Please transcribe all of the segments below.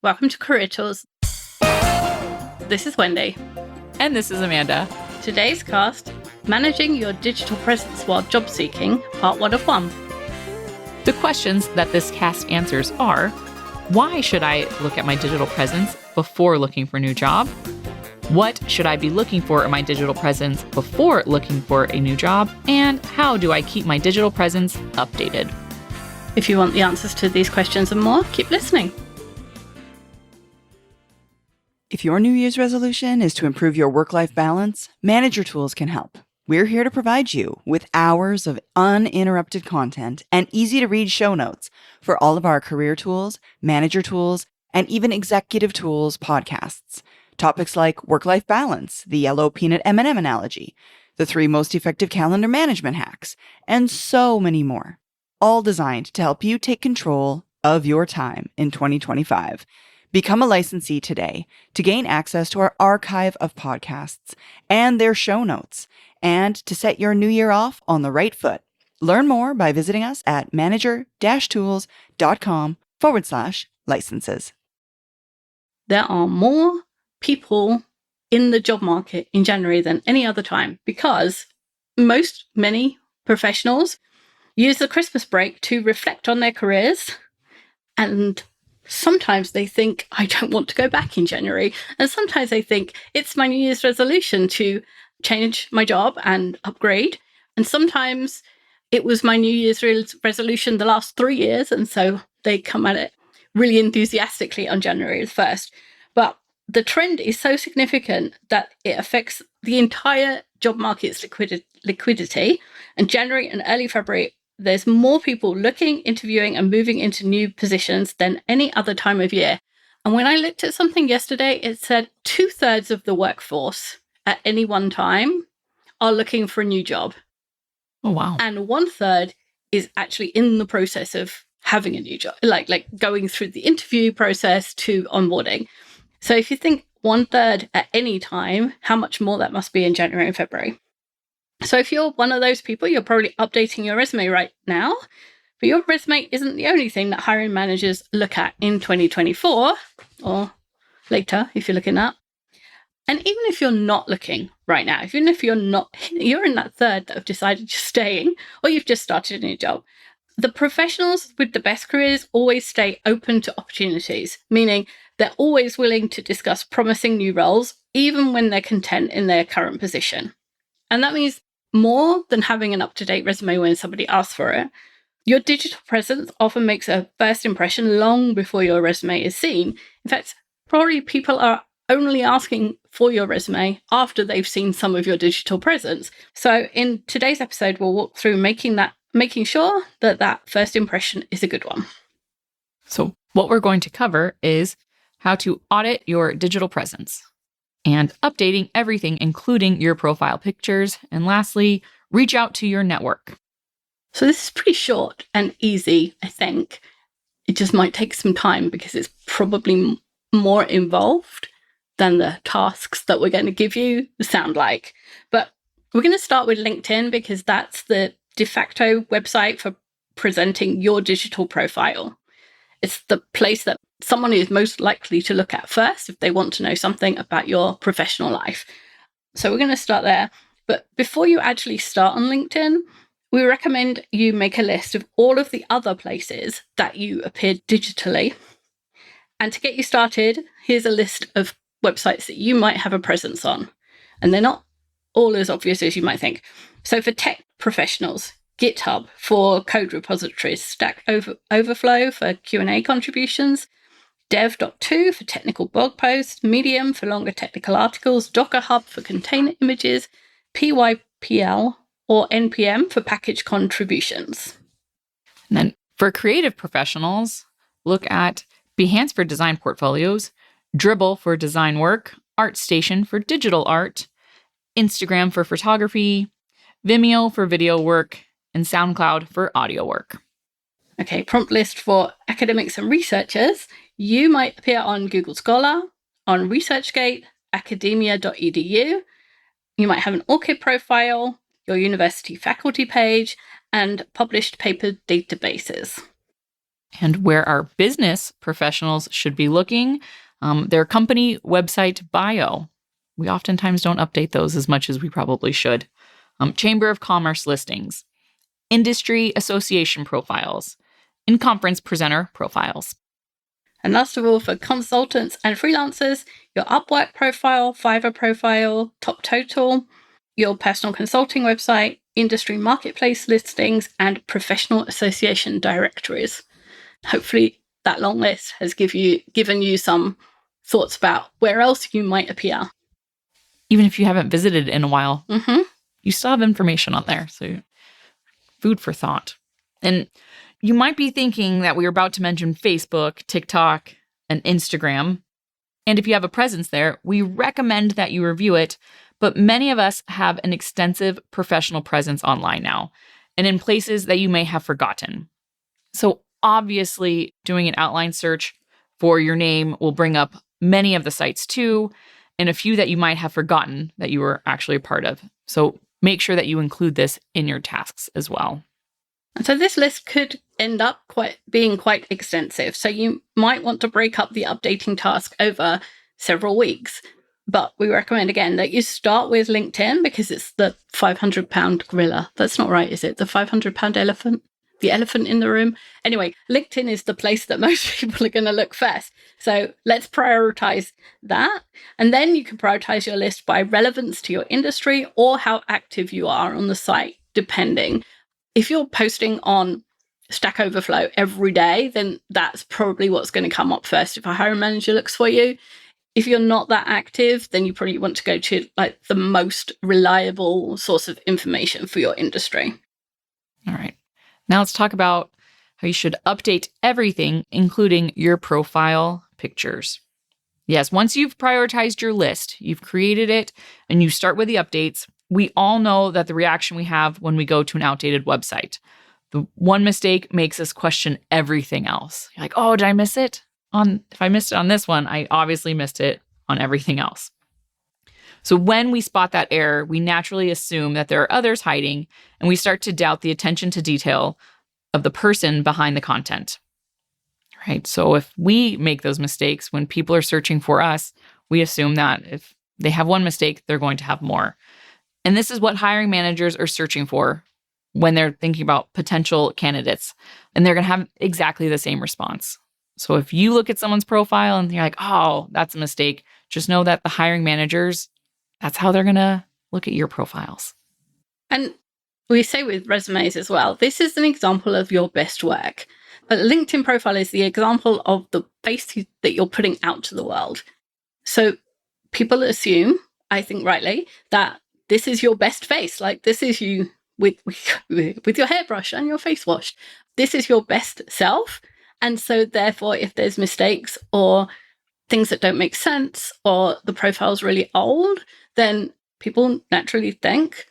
Welcome to Career Tools. This is Wendy. And this is Amanda. Today's cast, Managing Your Digital Presence While Job Seeking, Part 1 of 1. The questions that this cast answers are, why should I look at my digital presence before looking for a new job? What should I be looking for in my digital presence before looking for a new job? And how do I keep my digital presence updated? If you want the answers to these questions and more, keep listening. If your New Year's resolution is to improve your work-life balance, Manager Tools can help. We're here to provide you with hours of uninterrupted content and easy-to-read show notes for all of our Career Tools, Manager Tools, and even Executive Tools podcasts. Topics like work-life balance, the yellow peanut M&M analogy, the 3 most effective calendar management hacks, and so many more. All designed to help you take control of your time in 2025. Become a licensee today to gain access to our archive of podcasts and their show notes, and to set your new year off on the right foot. Learn more by visiting us at manager-tools.com/licenses. There are more people in the job market in January than any other time because many professionals use the Christmas break to reflect on their careers, and sometimes they think, I don't want to go back in January. And sometimes they think it's my New Year's resolution to change my job and upgrade. And sometimes it was my New Year's resolution the last 3 years. And so they come at it really enthusiastically on January the 1st. But the trend is so significant that it affects the entire job market's liquidity. And January and early February, there's more people looking, interviewing, and moving into new positions than any other time of year. And when I looked at something yesterday, it said 2/3 of the workforce at any one time are looking for a new job. Oh, wow. And 1/3 is actually in the process of having a new job, like going through the interview process to onboarding. So if you think 1/3 at any time, how much more that must be in January and February. So if you're one of those people, you're probably updating your resume right now, but your resume isn't the only thing that hiring managers look at in 2024 or later if you're looking up. And even if you're not looking right now, even if you're in that third that have decided you're staying or you've just started a new job, the professionals with the best careers always stay open to opportunities, meaning they're always willing to discuss promising new roles, even when they're content in their current position. And that means more than having an up-to-date resume when somebody asks for it. Your digital presence often makes a first impression long before your resume is seen. In fact, probably people are only asking for your resume after they've seen some of your digital presence. So in today's episode, we'll walk through making sure that first impression is a good one. So what we're going to cover is how to audit your digital presence and updating everything, including your profile pictures. And lastly, reach out to your network. So this is pretty short and easy, I think. It just might take some time because it's probably more involved than the tasks that we're going to give you sound like. But we're going to start with LinkedIn because that's the de facto website for presenting your digital profile. It's the place that someone is most likely to look at first if they want to know something about your professional life. So we're going to start there. But before you actually start on LinkedIn, we recommend you make a list of all of the other places that you appear digitally. And to get you started, here's a list of websites that you might have a presence on. And they're not all as obvious as you might think. So for tech professionals, GitHub for code repositories, Stack Overflow for Q&A contributions, Dev.to for technical blog posts, Medium for longer technical articles, Docker Hub for container images, PyPL or NPM for package contributions. And then for creative professionals, look at Behance for design portfolios, Dribbble for design work, ArtStation for digital art, Instagram for photography, Vimeo for video work, and SoundCloud for audio work. Okay, prompt list for academics and researchers. You might appear on Google Scholar, on ResearchGate, academia.edu. You might have an ORCID profile, your university faculty page, and published paper databases. And where our business professionals should be looking, their company website bio. We oftentimes don't update those as much as we probably should. Chamber of Commerce listings, industry association profiles, in-conference presenter profiles. And last of all, for consultants and freelancers, your Upwork profile, Fiverr profile, Top Total, your personal consulting website, industry marketplace listings, and professional association directories. Hopefully that long list has given you some thoughts about where else you might appear. Even if you haven't visited in a while, Mm-hmm. you still have information on there. So food for thought. And you might be thinking that we were about to mention Facebook, TikTok, and Instagram. And if you have a presence there, we recommend that you review it. But many of us have an extensive professional presence online now and in places that you may have forgotten. So obviously, doing an outline search for your name will bring up many of the sites too, and a few that you might have forgotten that you were actually a part of. So make sure that you include this in your tasks as well. And so this list could end up being quite extensive. So you might want to break up the updating task over several weeks. But we recommend, again, that you start with LinkedIn because it's the 500-pound gorilla. That's not right, is it? The 500-pound elephant? The elephant in the room? Anyway, LinkedIn is the place that most people are going to look first. So let's prioritize that. And then you can prioritize your list by relevance to your industry or how active you are on the site, depending. If you're posting on Stack Overflow every day, then that's probably what's going to come up first if a hiring manager looks for you. If you're not that active, then you probably want to go to like the most reliable source of information for your industry. All right. Now let's talk about how you should update everything, including your profile pictures. Yes, once you've prioritized your list, you've created it, and you start with the updates, we all know that the reaction we have when we go to an outdated website. The one mistake makes us question everything else. You're like, oh, did I miss it? If I missed it on this one, I obviously missed it on everything else. So when we spot that error, we naturally assume that there are others hiding, and we start to doubt the attention to detail of the person behind the content. Right? So if we make those mistakes when people are searching for us, we assume that if they have one mistake, they're going to have more. And this is what hiring managers are searching for when they're thinking about potential candidates, and they're going to have exactly the same response. So if you look at someone's profile and you're like, oh, that's a mistake, just know that the hiring managers, that's how they're going to look at your profiles. And we say with resumes as well, this is an example of your best work. A LinkedIn profile is the example of the face that you're putting out to the world. So people assume, I think rightly, that this is your best face. Like this is you with your hairbrush and your face washed. This is your best self. And so therefore, if there's mistakes or things that don't make sense or the profile's really old, then people naturally think,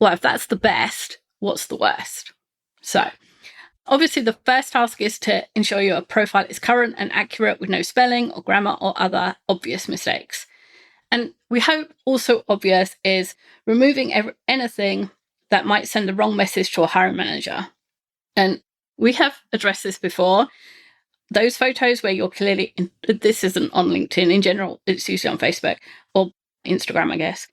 well, if that's the best, what's the worst? So obviously the first task is to ensure your profile is current and accurate with no spelling or grammar or other obvious mistakes. And we hope also obvious is removing anything that might send the wrong message to a hiring manager. And we have addressed this before. Those photos where you're clearly, this isn't on LinkedIn in general, it's usually on Facebook or Instagram, I guess.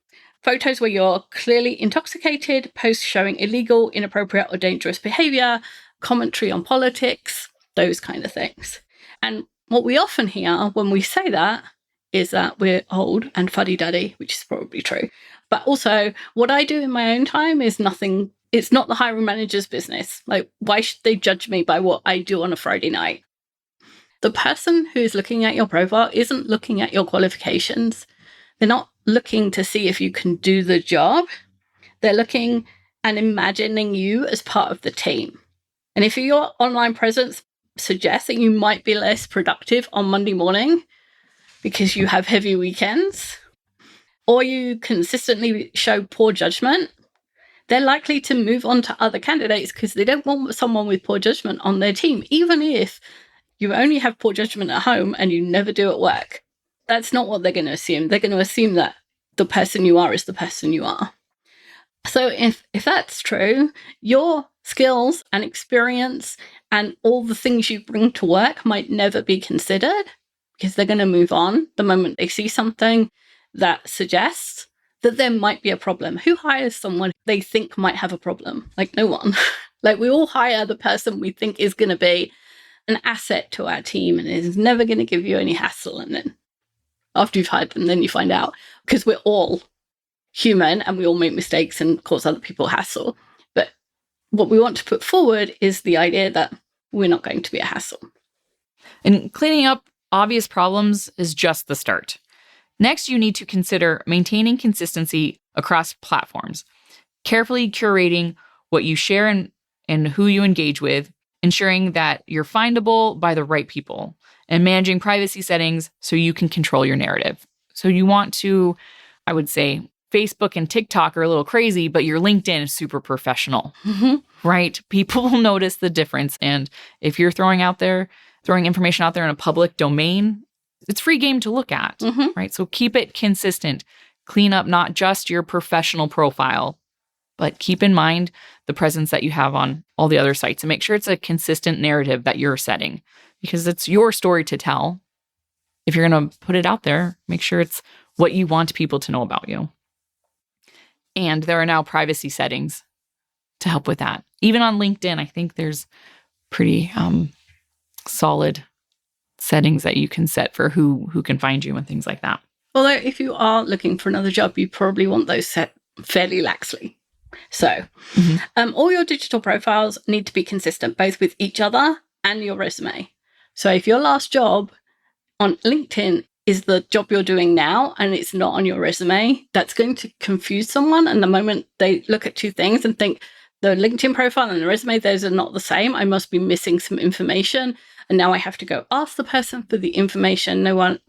Photos where you're clearly intoxicated, posts showing illegal, inappropriate, or dangerous behavior, commentary on politics, those kind of things. And what we often hear when we say that is that we're old and fuddy-duddy, which is probably true. But also, what I do in my own time is nothing. It's not the hiring manager's business. Like, why should they judge me by what I do on a Friday night? The person who's looking at your profile isn't looking at your qualifications. They're not looking to see if you can do the job. They're looking and imagining you as part of the team. And if your online presence suggests that you might be less productive on Monday morning because you have heavy weekends, or you consistently show poor judgment, they're likely to move on to other candidates because they don't want someone with poor judgment on their team, even if you only have poor judgment at home and you never do at work. That's not what they're going to assume. They're going to assume that the person you are is the person you are. So if that's true, your skills and experience and all the things you bring to work might never be considered because they're going to move on the moment they see something that suggests that there might be a problem. Who hires someone they think might have a problem? Like, no one. Like, we all hire the person we think is going to be an asset to our team and is never going to give you any hassle. And then after you've hired them, then you find out, because we're all human and we all make mistakes and cause other people hassle. But what we want to put forward is the idea that we're not going to be a hassle. And cleaning up obvious problems is just the start. Next, you need to consider maintaining consistency across platforms, carefully curating what you share and who you engage with, ensuring that you're findable by the right people, and managing privacy settings so you can control your narrative. So you want to, I would say, Facebook and TikTok are a little crazy, but your LinkedIn is super professional, right? People will notice the difference. And if you're throwing information out there in a public domain, it's free game to look at, right? So keep it consistent. Clean up not just your professional profile, but keep in mind the presence that you have on all the other sites and make sure it's a consistent narrative that you're setting because it's your story to tell. If you're going to put it out there, make sure it's what you want people to know about you. And there are now privacy settings to help with that. Even on LinkedIn, I think there's pretty solid settings that you can set for who can find you and things like that. Although if you are looking for another job, you probably want those set fairly laxly. So all your digital profiles need to be consistent, both with each other and your resume. So if your last job on LinkedIn is the job you're doing now and it's not on your resume, that's going to confuse someone. And the moment they look at two things and think the LinkedIn profile and the resume, those are not the same, I must be missing some information. And now I have to go ask the person for the information. No,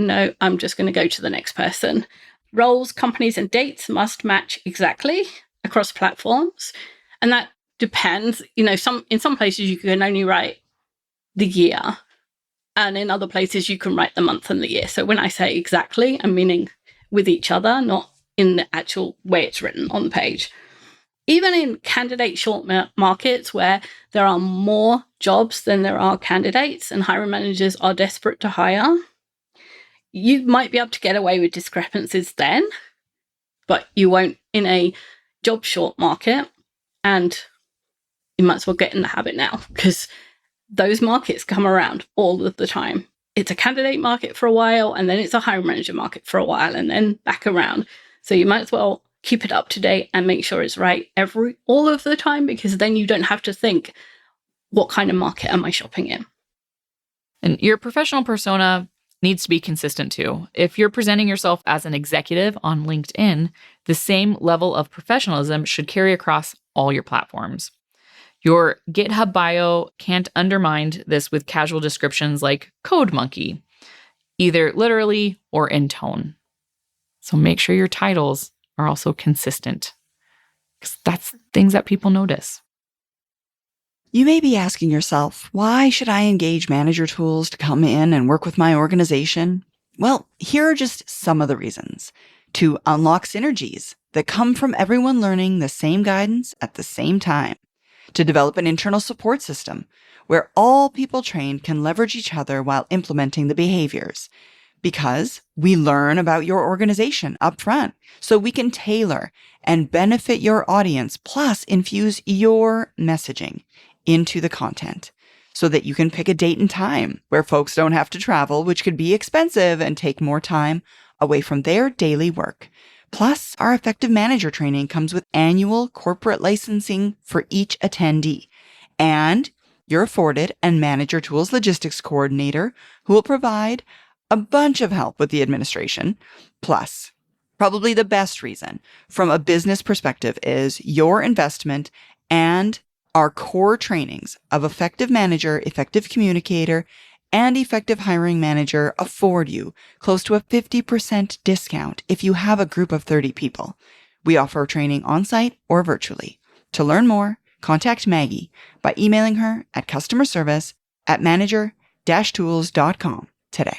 I'm just going to go to the next person. Roles, companies, and dates must match exactly across platforms. And that depends. In some places you can only write the year. And in other places you can write the month and the year. So when I say exactly, I'm meaning with each other, not in the actual way it's written on the page. Even in candidate short markets where there are more jobs than there are candidates and hiring managers are desperate to hire, you might be able to get away with discrepancies then, but you won't in a job short market. And you might as well get in the habit now because those markets come around all of the time. It's a candidate market for a while, and then it's a hiring manager market for a while, and then back around. So you might as well keep it up to date and make sure it's right all of the time, because then you don't have to think, what kind of market am I shopping in? And your professional persona needs to be consistent too. If you're presenting yourself as an executive on LinkedIn, the same level of professionalism should carry across all your platforms. Your GitHub bio can't undermine this with casual descriptions like code monkey, either literally or in tone. So make sure your titles are also consistent, because that's things that people notice. You may be asking yourself, why should I engage manager tools to come in and work with my organization? Well, here are just some of the reasons. To unlock synergies that come from everyone learning the same guidance at the same time. To develop an internal support system where all people trained can leverage each other while implementing the behaviors. Because we learn about your organization up front, so we can tailor and benefit your audience, plus infuse your messaging into the content so that you can pick a date and time where folks don't have to travel, which could be expensive and take more time away from their daily work. Plus, our effective manager training comes with annual corporate licensing for each attendee. And you're afforded a manager tools logistics coordinator who will provide a bunch of help with the administration. Plus, probably the best reason from a business perspective is your investment and our core trainings of effective manager, effective communicator, and effective hiring manager afford you close to a 50% discount if you have a group of 30 people. We offer training on-site or virtually. To learn more, contact Maggie by emailing her at customerservice@manager-tools.com today.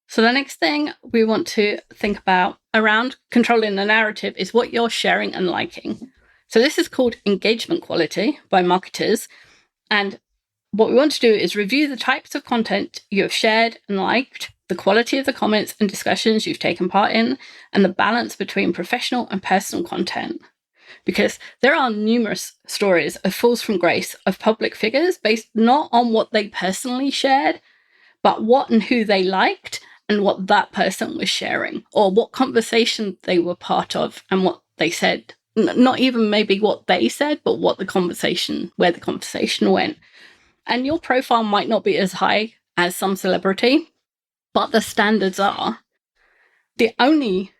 So the next thing we want to think about around controlling the narrative is what you're sharing and liking. So this is called engagement quality by marketers. And what we want to do is review the types of content you have shared and liked, the quality of the comments and discussions you've taken part in, and the balance between professional and personal content. Because there are numerous stories of falls from grace of public figures based not on what they personally shared, but what and who they liked and what that person was sharing, or what conversation they were part of and what they said. Not even maybe what they said, but what the conversation, where the conversation went. And your profile might not be as high as some celebrity, but the standards are. The only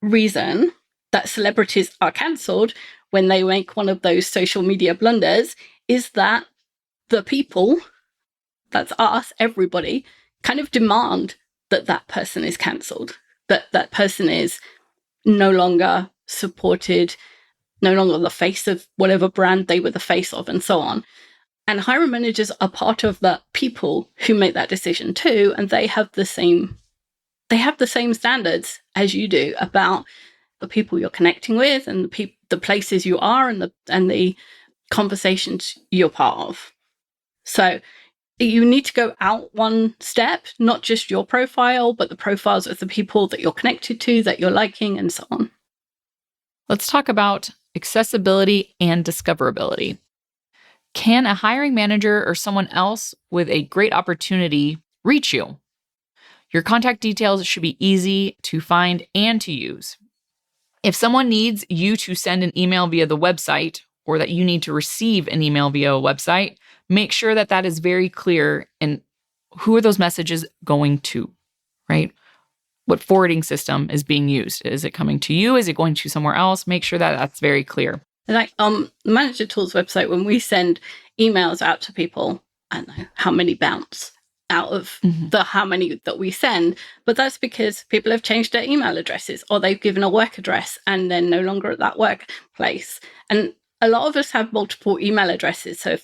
reason that celebrities are cancelled when they make one of those social media blunders is that the people, that's us, everybody, kind of demand that that person is cancelled, that that person is no longer supported, no longer the face of whatever brand they were the face of, and so on. And hiring managers are part of the people who make that decision too, and they have the same standards as you do about the people you're connecting with and the places you are and the conversations you're part of. So you need to go out one step, not just your profile, but the profiles of the people that you're connected to, that you're liking, and so on. Let's talk about accessibility and discoverability. Can a hiring manager or someone else with a great opportunity reach you? Your contact details should be easy to find and to use. If someone needs you to send an email via the website, or that you need to receive an email via a website, make sure that that is very clear and who are those messages going to, right? What forwarding system is being used? Is it coming to you? Is it going to somewhere else? Make sure that that's very clear. Like on the Manager Tools website, when we send emails out to people, I don't know how many bounce out of the how many that we send, but that's because people have changed their email addresses or they've given a work address and they're no longer at that workplace. And a lot of us have multiple email addresses. So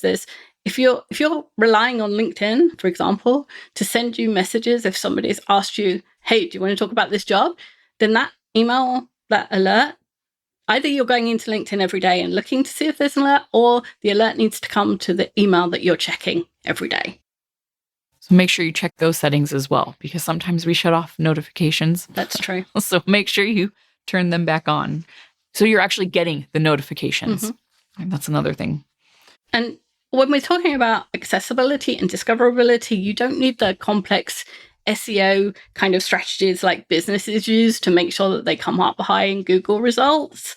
if you're relying on LinkedIn, for example, to send you messages, if somebody's asked you, hey, do you want to talk about this job? Then that email, that alert, either you're going into LinkedIn every day and looking to see if there's an alert, or the alert needs to come to the email that you're checking every day. So make sure you check those settings as well, because sometimes we shut off notifications. That's true. So make sure you turn them back on, so you're actually getting the notifications. And that's another thing. And when we're talking about accessibility and discoverability, you don't need the complex SEO kind of strategies like businesses use to make sure that they come up high in Google results.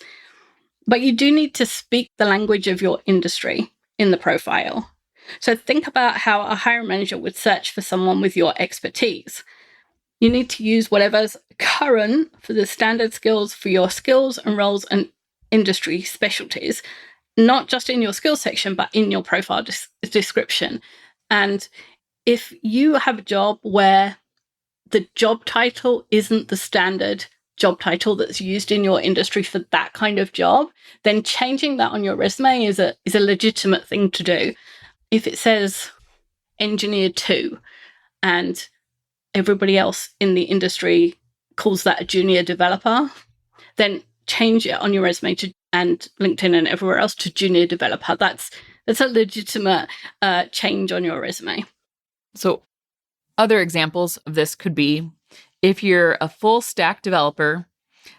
But you do need to speak the language of your industry in the profile. So think about how a hiring manager would search for someone with your expertise. You need to use whatever's current for the standard skills for your skills and roles and industry specialties, not just in your skills section, but in your profile description. And if you have a job where the job title isn't the standard job title that's used in your industry for that kind of job, then changing that on your resume is a legitimate thing to do. If it says engineer 2 and everybody else in the industry calls that a junior developer, then change it on your resume and LinkedIn and everywhere else to junior developer. That's a legitimate change on your resume. So other examples of this could be, if you're a full stack developer,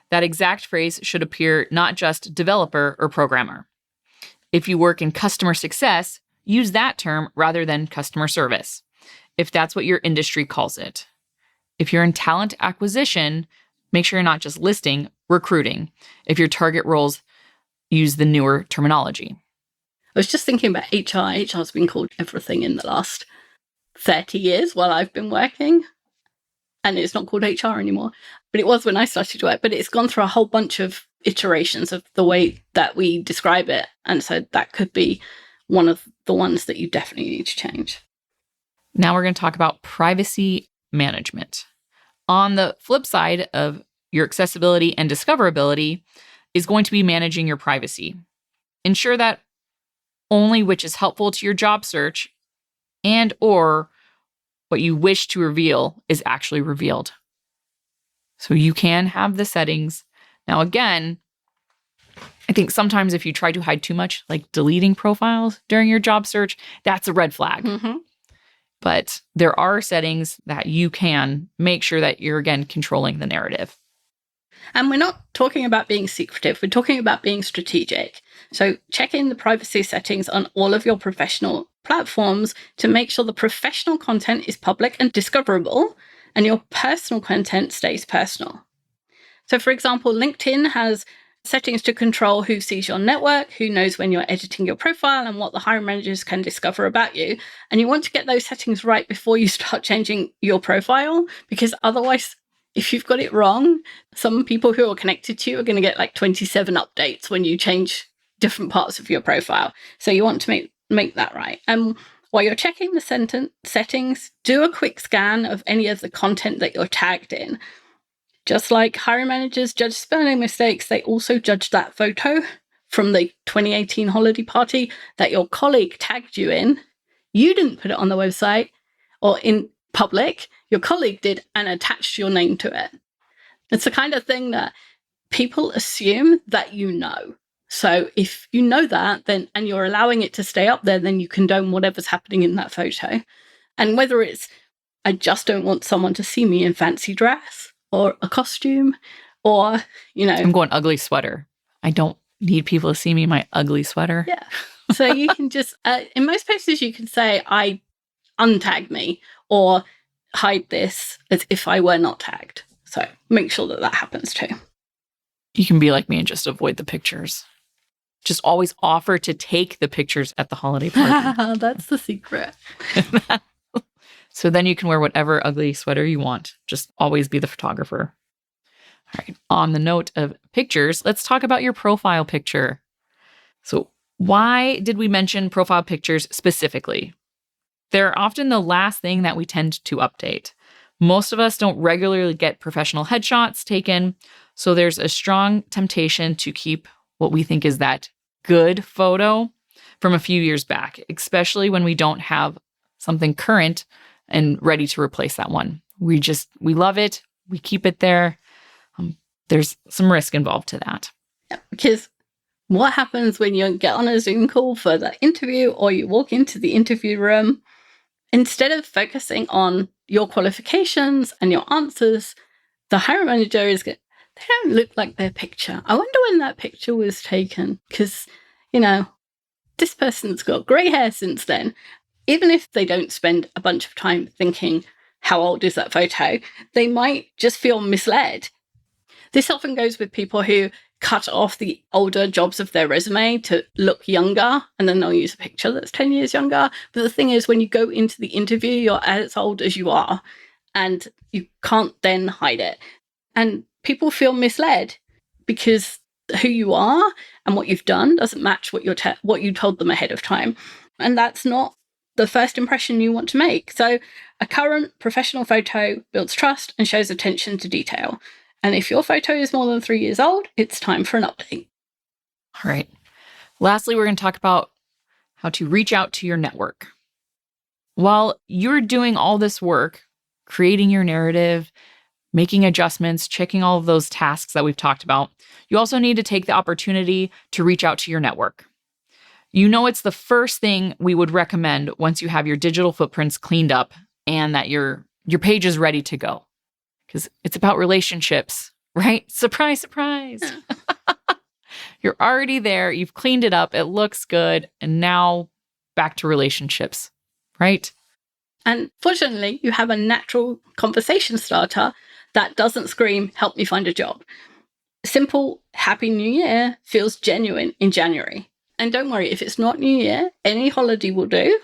that exact phrase should appear not just developer or programmer. If you work in customer success, use that term rather than customer service, if that's what your industry calls it. If you're in talent acquisition, make sure you're not just listing recruiting. If your target roles, use the newer terminology. I was just thinking about HR. HR's been called everything in the last 30 years while I've been working. And it's not called HR anymore. But it was when I started work. But it's gone through a whole bunch of iterations of the way that we describe it. And so that could be one of the ones that you definitely need to change. Now we're going to talk about privacy management. On the flip side of your accessibility and discoverability is going to be managing your privacy. Ensure that only which is helpful to your job search and or what you wish to reveal is actually revealed. So you can have the settings. Now again, I think sometimes if you try to hide too much, like deleting profiles during your job search, that's a red flag. Mm-hmm. But there are settings that you can make sure that you're, again, controlling the narrative. And we're not talking about being secretive. We're talking about being strategic. So check in the privacy settings on all of your professional platforms to make sure the professional content is public and discoverable and your personal content stays personal. So for example, LinkedIn has settings to control who sees your network, who knows when you're editing your profile, and what the hiring managers can discover about you. And you want to get those settings right before you start changing your profile, because otherwise, if you've got it wrong, some people who are connected to you are going to get like 27 updates when you change different parts of your profile. So you want to make that right. And while you're checking the settings, do a quick scan of any of the content that you're tagged in. Just like hiring managers judge spelling mistakes, they also judge that photo from the 2018 holiday party that your colleague tagged you in. You didn't put it on the website or in public, your colleague did and attached your name to it. It's the kind of thing that people assume that you know. So if you know that, then and you're allowing it to stay up there, then you condone whatever's happening in that photo. And whether it's, I just don't want someone to see me in fancy dress, or a costume, or, I'm going ugly sweater. I don't need people to see me in my ugly sweater. Yeah. So you can just, in most places, you can say, I untag me, or hide this as if I were not tagged. So make sure that happens too. You can be like me and just avoid the pictures. Just always offer to take the pictures at the holiday party. That's the secret. So then you can wear whatever ugly sweater you want. Just always be the photographer. All right. On the note of pictures, let's talk about your profile picture. So why did we mention profile pictures specifically? They're often the last thing that we tend to update. Most of us don't regularly get professional headshots taken, so there's a strong temptation to keep what we think is that good photo from a few years back, especially when we don't have something current and ready to replace that one. We love it. We keep it there. There's some risk involved to that. Yeah, because what happens when you get on a Zoom call for the interview or you walk into the interview room, instead of focusing on your qualifications and your answers, the hiring manager is going, they don't look like their picture. I wonder when that picture was taken, because, this person's got grey hair since then. Even if they don't spend a bunch of time thinking, how old is that photo, they might just feel misled. This often goes with people who cut off the older jobs of their resume to look younger, and then they'll use a picture that's 10 years younger. But the thing is, when you go into the interview, you're as old as you are, and you can't then hide it. And people feel misled because who you are and what you've done doesn't match what you told them ahead of time. And that's not the first impression you want to make. So a current professional photo builds trust and shows attention to detail. And if your photo is more than 3 years old, it's time for an update. All right. Lastly, we're going to talk about how to reach out to your network. While you're doing all this work, creating your narrative, making adjustments, checking all of those tasks that we've talked about, you also need to take the opportunity to reach out to your network. It's the first thing we would recommend once you have your digital footprints cleaned up and that your page is ready to go. Because it's about relationships, right? Surprise, surprise. You're already there. You've cleaned it up. It looks good. And now back to relationships, right? And fortunately, you have a natural conversation starter that doesn't scream, help me find a job. Simple Happy New Year feels genuine in January. And don't worry, if it's not New Year, any holiday will do.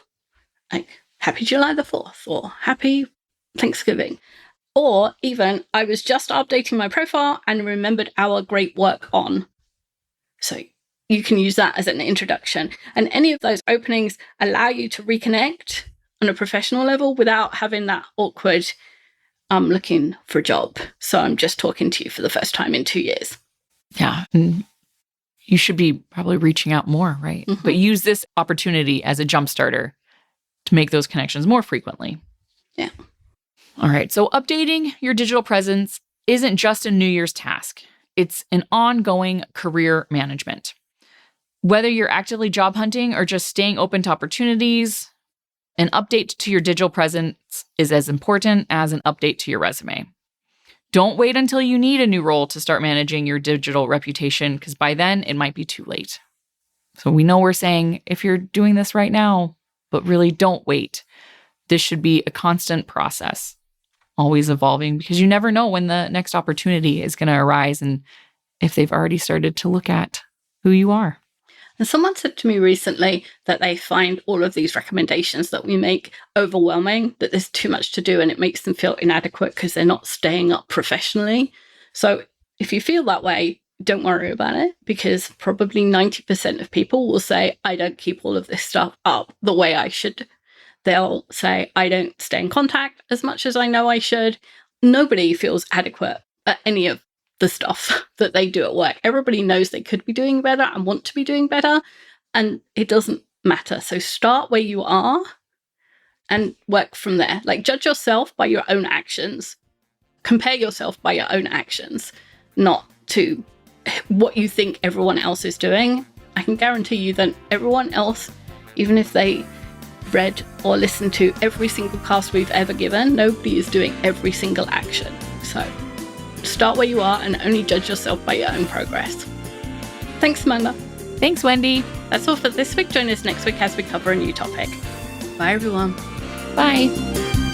Like Happy July the 4th or Happy Thanksgiving. Or even, I was just updating my profile and remembered our great work on. So you can use that as an introduction. And any of those openings allow you to reconnect on a professional level without having that awkward, I'm looking for a job, so I'm just talking to you for the first time in 2 years. Yeah. And you should be probably reaching out more, right? Mm-hmm. But use this opportunity as a jump starter to make those connections more frequently. Yeah. All right. So updating your digital presence isn't just a New Year's task. it's an ongoing career management. Whether you're actively job hunting or just staying open to opportunities, an update to your digital presence is as important as an update to your resume. Don't wait until you need a new role to start managing your digital reputation, because by then it might be too late. So we know we're saying if you're doing this right now, but really don't wait. This should be a constant process, always evolving, because you never know when the next opportunity is going to arise and if they've already started to look at who you are. And someone said to me recently that they find all of these recommendations that we make overwhelming, that there's too much to do and it makes them feel inadequate because they're not staying up professionally. So if you feel that way, don't worry about it, because probably 90% of people will say, I don't keep all of this stuff up the way I should. They'll say, I don't stay in contact as much as I know I should. Nobody feels adequate at any of the stuff that they do at work. Everybody knows they could be doing better and want to be doing better, and it doesn't matter. So start where you are and work from there. Like, judge yourself by your own actions. Compare yourself by your own actions, not to what you think everyone else is doing. I can guarantee you that everyone else, even if they read or listened to every single cast we've ever given, nobody is doing every single action. So start where you are and only judge yourself by your own progress. Thanks, Amanda. Thanks, Wendy. That's all for this week. Join us next week as we cover a new topic. Bye, everyone. Bye.